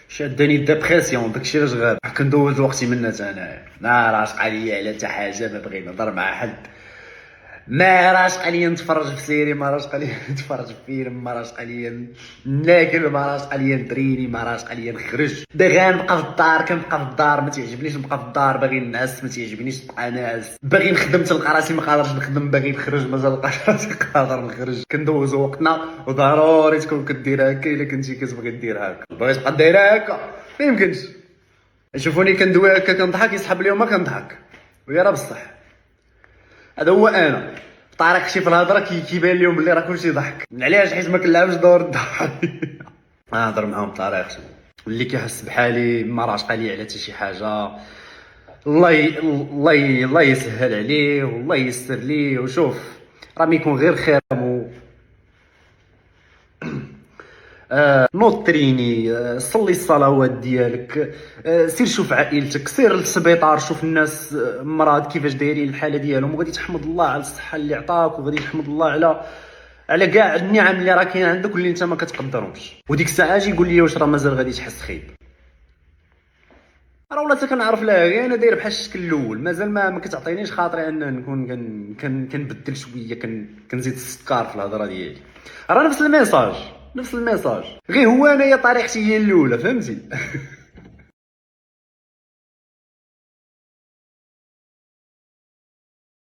شاداني الديبرسيون، داكشي علاش غاب كندوز وقتي من الناس. انا راشق عليا على حتى حاجه، ما بغيت نهضر مع حد، ما راشق عليا نتفرج في سيري، ما راشق عليا نتفرج في فيلم، ما راشق عليا ناكل، ما راشق عليا ندريني، ما راشق عليا نخرج. غنبقى في الدار، كنبقى في الدار، ما تعجبنيش نبقى في الدار، باغي نعس، ما تعجبنيش نبقى ناعس، باغي نخدم تلقى راسي ما قادرش نخدم، باغي نخرج ما تلقاش راسي قادر نخرج. كندوزو وقتنا وضروري تكون كدير هكا الا كنتي كتبغي دير هكا، بغيت تبقى داير هكا ما يمكنش. يشوفوني كندوي هكا كنضحك، يسحب ليهم ما كنضحك، ويا راه بصح هذا هو انا. طارق شي في الهضره كيبان لهم بلي راه كلشي ضحك. علاش؟ حيت ما كنلعبش دور الضحك. نهضر معاهم بطريقتي، اللي كيحس بحالي ما راهش قالي على حتى شي حاجه، الله يسهل عليه والله يسر ليه. وشوف راه ما يكون غير خير نوض تريني، صلي الصلوات ديالك، سير شوف عائلتك، سير للسبيطار، شوف الناس مرض كيفاش دايرين الحاله ديالهم، وغادي تحمد الله على الصحه اللي عطاك، وغادي تحمد الله على كاع النعم اللي راه كاين عندك واللي انت ما كتقدرهمش. وديك الساعه اجي قول لي واش راه مازال غادي تحس خيب؟ راه ولات كنعرف لا انا داير بحال الشكل الاول، مازال ما كتعطينيش خاطري ان نكون كنبدل شويه، كنزيد السكر في الهضره ديالي. راه نفس الميساج، غير هو انايا طريقتي هي الاولى، فهمتي؟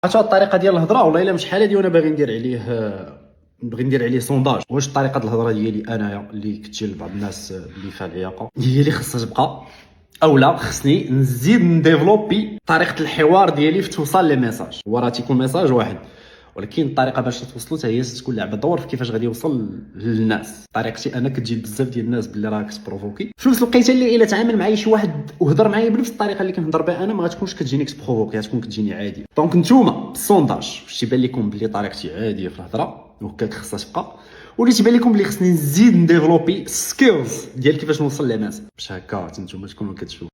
عرفتوا الطريقه ديال الهضره والله الا مش حال هادي، وانا باغي ندير عليه سونداج. واش طريقه الهضره ديالي انايا اللي كتجي لبعض الناس اللي فيها العياقه هي اللي خصها تبقى، او لا خصني نزيد نديفلوبي طريقه الحوار ديالي في توصل لي ميساج؟ هو راه تيكون ميساج واحد، ولكن الطريقه باش توصلو حتى هي تكون لعبه دور في كيفاش غادي يوصل للناس. طريقتي انا كتجيب بزاف ديال الناس باللي راه كتبروفوكي، في نفس الوقيته اللي الا تعامل معايا شي واحد وهضر معايا بنفس الطريقه اللي كنهضر بها انا، ما غتكونش كتجيني كتبروفوكي، غتكون كتجيني عاديه. دونك نتوما بالسونداج واش تيبان لكم بلي طريقتي عاديه في الهضره وهكاك خصها تبقى، واللي تيبان لكم بلي خصني نزيد نديفلوبي سكيلز ديال كيفاش نوصل للناس، باش هكا نتوما تكونوا كتشوفوا.